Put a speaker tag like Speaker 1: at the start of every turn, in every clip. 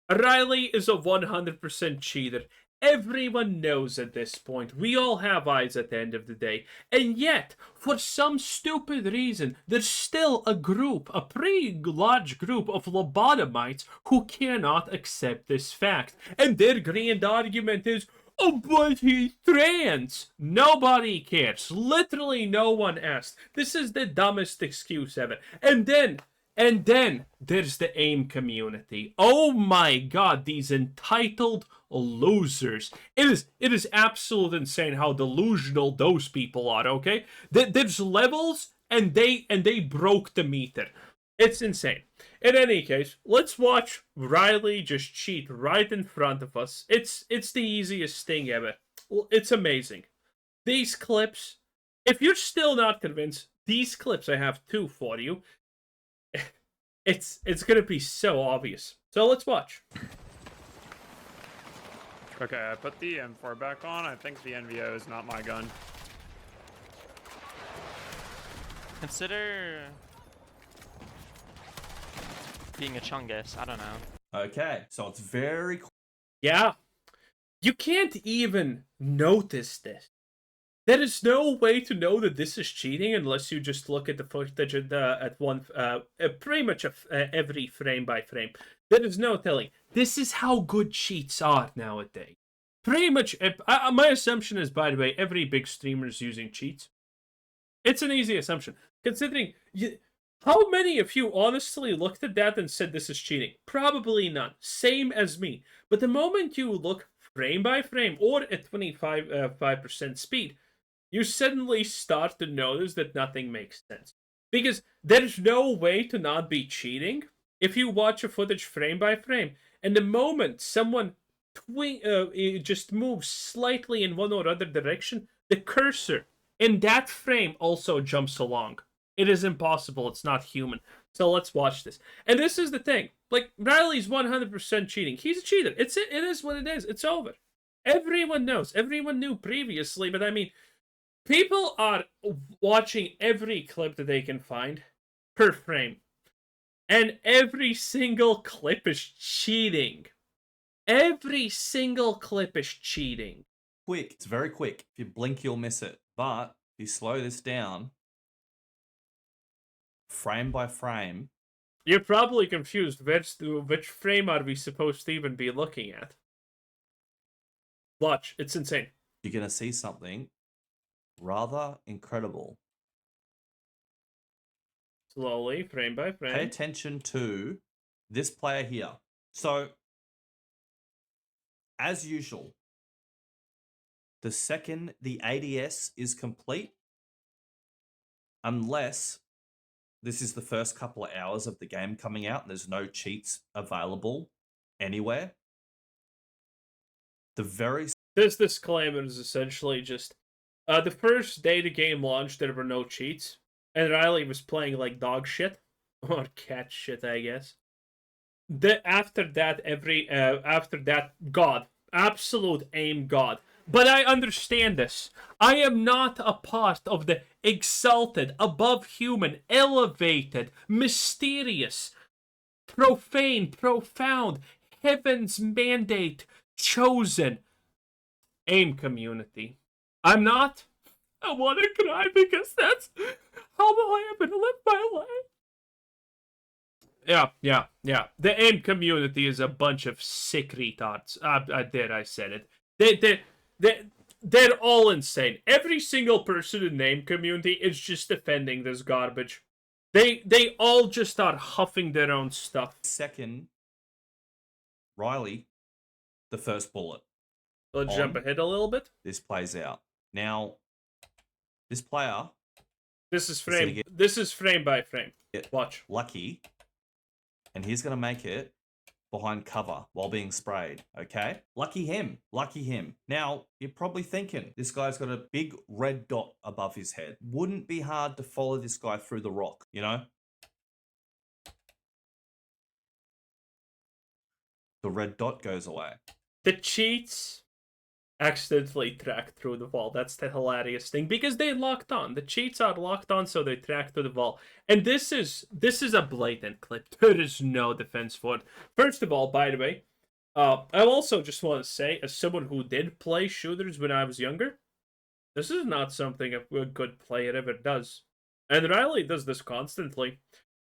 Speaker 1: Riley is a 100% cheater. Everyone knows at this point. We all have eyes at the end of the day. And yet, for some stupid reason, there's still a group, a pretty large group of lobotomites who cannot accept this fact. And their grand argument is, oh, but he's trans. Nobody cares. Literally no one asked. This is the dumbest excuse ever. And then there's the AIM community. Oh my god, these entitled losers. It is absolute insane how delusional those people are, okay? There's levels and they broke the meter. It's insane. In any case, let's watch Riley just cheat right in front of us. It's the easiest thing ever. Well, it's amazing. These clips, if you're still not convinced, these clips, I have two for you. It's gonna be so obvious. So let's watch.
Speaker 2: Okay, I put the M4 back on. I think the NVO is not my gun.
Speaker 3: Consider being a chungus. I don't know.
Speaker 4: Okay, so it's very...
Speaker 1: Yeah. You can't even notice this. There is no way to know that this is cheating unless you just look at the footage at one, pretty much every frame by frame. There is no telling. This is how good cheats are nowadays. Pretty much, my assumption is, by the way, every big streamer is using cheats. It's an easy assumption. Considering, how many of you honestly looked at that and said this is cheating? Probably none. Same as me. But the moment you look frame by frame or at 25% speed, you suddenly start to notice that nothing makes sense. Because there's no way to not be cheating if you watch a footage frame by frame. And the moment someone just moves slightly in one or other direction, the cursor in that frame also jumps along. It is impossible. It's not human. So let's watch this. And this is the thing. Like, Riley's 100% cheating. He's a cheater. It is what it is. It's over. Everyone knows. Everyone knew previously, but I mean... people are watching every clip that they can find per frame. And every single clip is cheating. Every single clip is cheating.
Speaker 4: quick. It's very quick. If you blink, you'll miss it. But if you slow this down, frame by frame...
Speaker 1: You're probably confused. Which frame are we supposed to even be looking at? Watch. It's insane.
Speaker 4: You're going to see something rather incredible.
Speaker 1: Slowly, frame by frame.
Speaker 4: Pay attention to this player here. So, as usual, the second the ADS is complete, unless this is the first couple of hours of the game coming out and there's no cheats available anywhere,
Speaker 1: This disclaimer is essentially just... the first day the game launched, there were no cheats. And Riley was playing like dog shit. Or cat shit, I guess. After that, God. Absolute aim God. But I understand this. I am not a part of the exalted, above-human, elevated, mysterious, profane, profound, heaven's mandate, chosen aim community. I'm not. I want to cry because that's how I am going to live my life. Yeah. The AIM community is a bunch of sick retards. I said it. They're all insane. Every single person in the AIM community is just defending this garbage. They all just start huffing their own stuff.
Speaker 4: Second, Riley, the first bullet.
Speaker 1: Let's jump ahead a little bit.
Speaker 4: This plays out. Now, this player...
Speaker 1: This is frame by frame. Watch.
Speaker 4: Lucky. And he's going to make it behind cover while being sprayed, okay? Lucky him. Lucky him. Now, you're probably thinking, this guy's got a big red dot above his head. Wouldn't be hard to follow this guy through the rock, you know? The red dot goes away.
Speaker 1: The cheats accidentally track through the wall. That's the hilarious thing, because they locked on. The cheats are locked on, so they track through the wall. And this is a blatant clip. There is no defense for it. First of all, by the way, I also just want to say, as someone who did play shooters when I was younger, this is not something a good player ever does. And Riley does this constantly.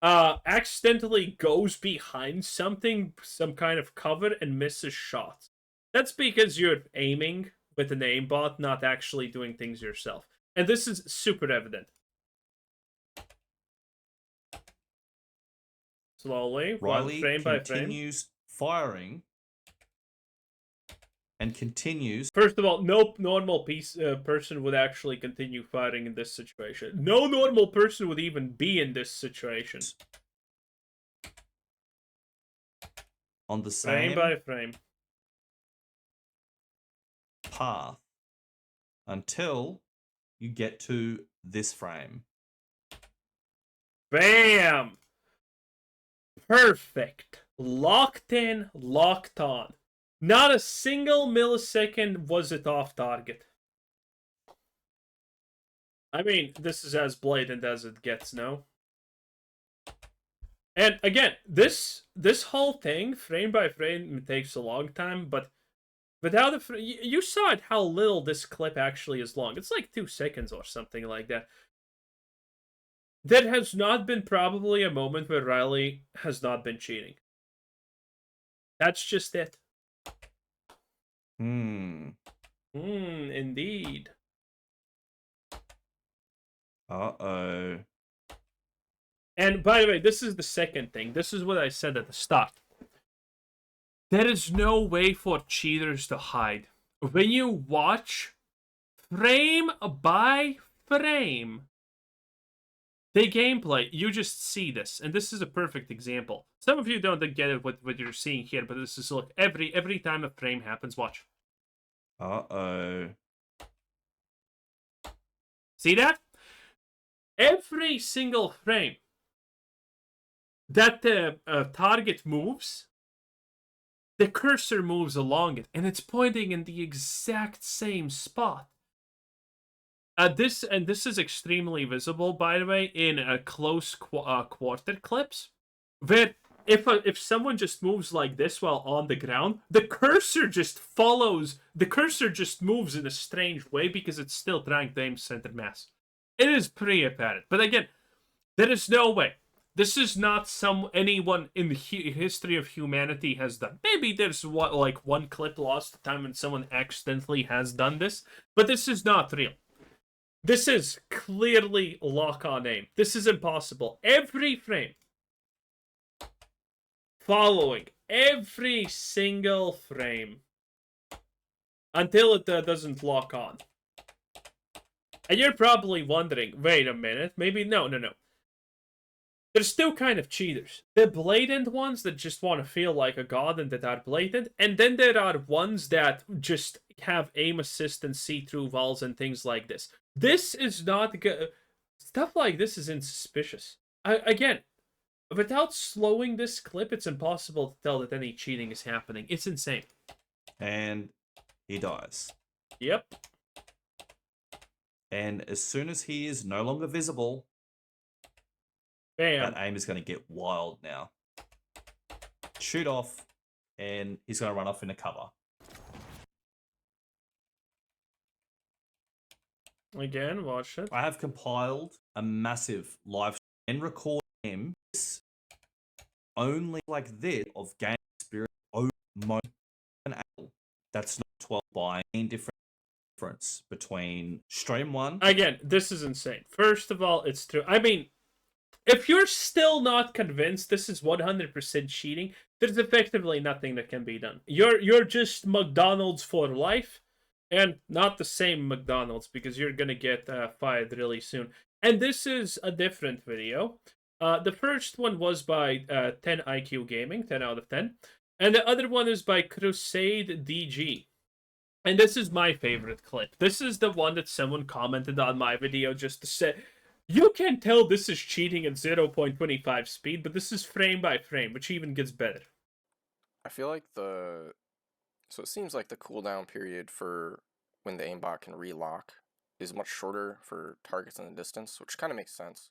Speaker 1: Accidentally goes behind something, some kind of cover, and misses shots. That's because you're aiming with an aimbot, not actually doing things yourself. And this is super evident. Slowly,
Speaker 4: Riley
Speaker 1: frame by frame.
Speaker 4: continues firing and continues.
Speaker 1: First of all, no normal person would actually continue fighting in this situation. No normal person would even be in this situation.
Speaker 4: On the same
Speaker 1: frame by frame
Speaker 4: path until you get to this frame.
Speaker 1: Bam! Perfect. Locked in, locked on. Not a single millisecond was it off target. I mean, this is as blatant as it gets, no? And again, this whole thing, frame by frame, takes a long time, but without you saw it how little this clip actually is long. It's like 2 seconds or something like that. There has not been probably a moment where Riley has not been cheating. That's just it. Indeed.
Speaker 4: Uh-oh.
Speaker 1: And by the way, this is the second thing. This is what I said at the start. There is no way for cheaters to hide. When you watch frame by frame the gameplay, you just see this. And this is a perfect example. Some of you don't get it what you're seeing here, but this is, look, every time a frame happens, watch.
Speaker 4: Uh-oh.
Speaker 1: See that? Every single frame that the target moves, the cursor moves along it, and it's pointing in the exact same spot. This is extremely visible, by the way, in close quarter clips, where if someone just moves like this while on the ground, the cursor just follows. The cursor just moves in a strange way because it's still trying to aim center mass. It is pretty apparent, but again, there is no way. This is not anyone in the history of humanity has done. Maybe there's one clip lost to time when someone accidentally has done this, but this is not real. This is clearly lock on aim. This is impossible. Every frame, following every single frame until it doesn't lock on. And you're probably wondering, wait a minute, maybe no. There's still kind of cheaters. The blatant ones that just want to feel like a god and that are blatant, and then there are ones that just have aim assist and see-through walls and things like this. This is not good. Stuff like this is insuspicious. Again, without slowing this clip, it's impossible to tell that any cheating is happening. It's insane.
Speaker 4: And he dies.
Speaker 1: Yep.
Speaker 4: And as soon as he is no longer visible,
Speaker 1: bam,
Speaker 4: that aim is going to get wild now. Shoot off, and he's going to run off into cover.
Speaker 1: Again, watch it.
Speaker 4: I have compiled a massive live and record him only like this of game experience over and that's not 12 by difference between stream one.
Speaker 1: Again, this is insane. First of all, it's true. I mean, if you're still not convinced this is 100% cheating, there's effectively nothing that can be done. You're just McDonald's for life, and not the same McDonald's, because you're gonna get fired really soon. And this is a different video. The first one was by 10 IQ Gaming, 10 out of 10. And the other one is by Crusade DG. And this is my favorite clip. This is the one that someone commented on my video just to say, you can tell this is cheating at 0.25 speed, but this is frame by frame, which even gets better.
Speaker 5: I feel like so it seems like the cooldown period for when the aimbot can relock is much shorter for targets in the distance, which kind of makes sense.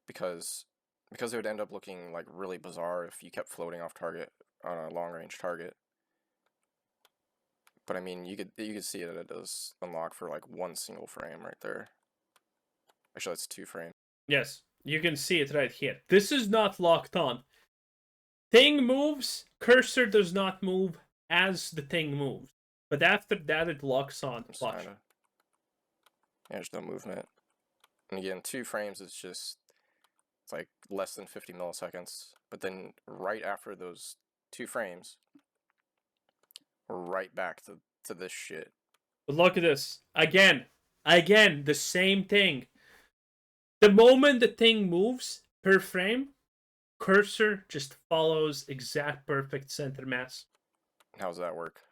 Speaker 5: Because it would end up looking like really bizarre if you kept floating off target on a long range target. But I mean, you could see that it does unlock for like 1 single frame right there. Actually, that's 2 frames.
Speaker 1: Yes, you can see it right here. This is not locked on. Thing moves, cursor does not move as the thing moves. But after that, it locks on. Watch.
Speaker 5: Yeah, there's no movement. And again, 2 frames is just, it's like less than 50 milliseconds. But then right after those 2 frames, we're right back to this shit.
Speaker 1: But look at this. Again, the same thing. The moment the thing moves per frame, cursor just follows exact perfect center mass.
Speaker 5: How does that work?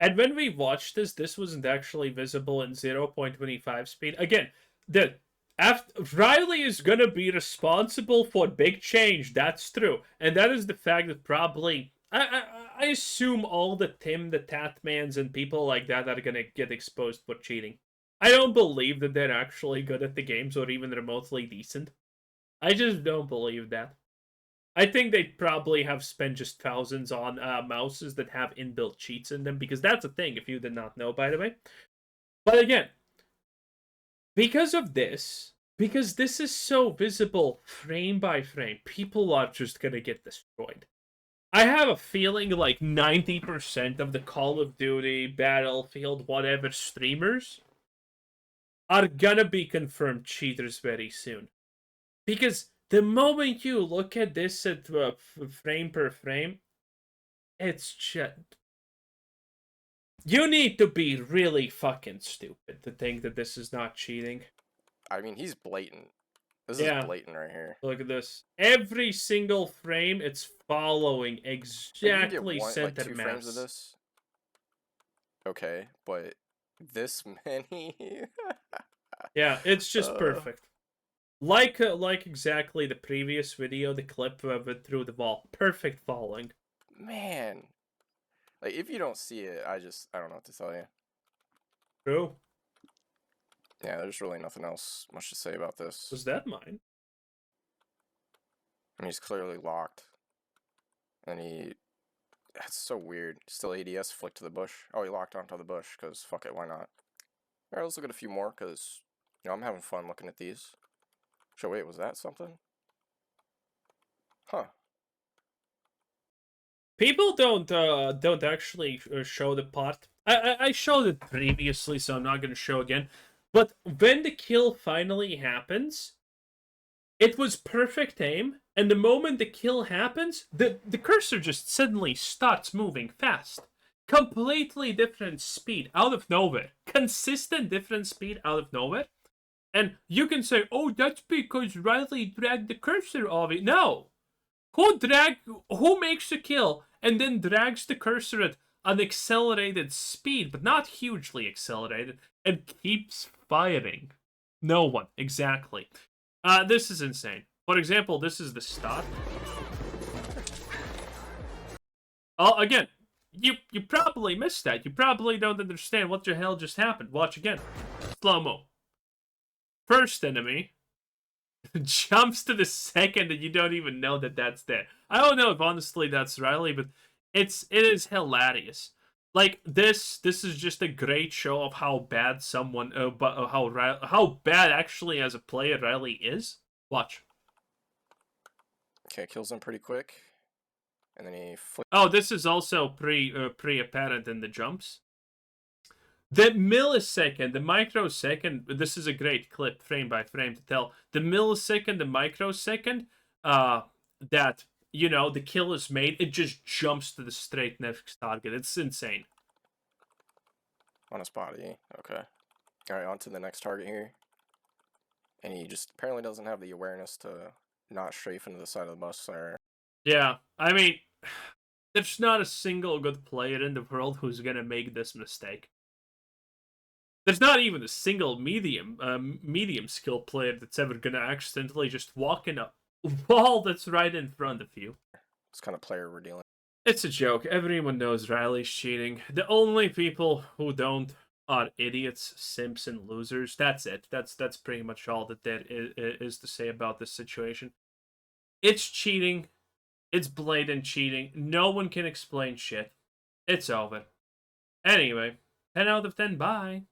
Speaker 1: And when we watched this wasn't actually visible in 0.25 speed. Again, Riley is gonna be responsible for big change. That's true, and that is the fact that probably I assume all the Tim, the Tatmans, and people like that are gonna get exposed for cheating. I don't believe that they're actually good at the games or even remotely decent. I just don't believe that. I think they probably have spent just thousands on mouses that have inbuilt cheats in them, because that's a thing, if you did not know, by the way. But again, because of this, because this is so visible frame by frame, people are just gonna get destroyed. I have a feeling like 90% of the Call of Duty, Battlefield, whatever streamers are gonna be confirmed cheaters very soon. Because the moment you look at this at frame per frame, it's just... You need to be really fucking stupid to think that this is not cheating.
Speaker 5: I mean, he's blatant. This is blatant right here.
Speaker 1: Look at this. Every single frame, it's following exactly center
Speaker 5: two
Speaker 1: mass.
Speaker 5: frames of this. Okay, but this many?
Speaker 1: Yeah, it's just perfect. Like exactly the previous video, the clip of it through the wall. Perfect following.
Speaker 5: Man. Like, if you don't see it, I don't know what to tell you.
Speaker 1: True.
Speaker 5: Yeah, there's really nothing else much to say about this.
Speaker 1: Was that mine?
Speaker 5: I mean, he's clearly locked. And that's so weird. Still ADS flick to the bush. Oh, he locked onto the bush, because fuck it, why not? Alright, let's look at a few more, because, you know, I'm having fun looking at these. So wait, was that something? Huh.
Speaker 1: People don't actually show the part. I showed it previously, so I'm not going to show again. But when the kill finally happens, it was perfect aim, and the moment the kill happens, the cursor just suddenly starts moving fast. Completely different speed out of nowhere. Consistent different speed out of nowhere. And you can say, oh, that's because Riley dragged the cursor off it. No! Who makes the kill and then drags the cursor at an accelerated speed, but not hugely accelerated, and keeps firing? No one, exactly. This is insane. For example, this is the start. Oh, again, you probably missed that. You probably don't understand what the hell just happened. Watch again. Slow-mo. First enemy jumps to the second and you don't even know that that's there. I don't know if honestly that's Riley, but it is hilarious. Like this is just a great show of how bad someone how bad actually as a player Riley is. Watch.
Speaker 5: Okay, kills him pretty quick. And then he flicks.
Speaker 1: Oh, this is also pre-apparent in the jumps. The millisecond, the microsecond, this is a great clip, frame by frame, to tell. The millisecond, the microsecond, that, you know, the kill is made, it just jumps to the straight next target. It's insane.
Speaker 5: On his body, okay. Alright, on to the next target here. And he just apparently doesn't have the awareness to not strafe into the side of the bus there.
Speaker 1: Yeah, I mean, there's not a single good player in the world who's gonna make this mistake. There's not even a single medium skill player that's ever gonna accidentally just walk in a wall that's right in front of you.
Speaker 5: It's kind of player we're dealing.
Speaker 1: It's a joke. Everyone knows Riley's cheating. The only people who don't are idiots, simps, and losers. That's it. That's pretty much all that there is to say about this situation. It's cheating. It's blatant cheating. No one can explain shit. It's over. Anyway, 10 out of 10. Bye.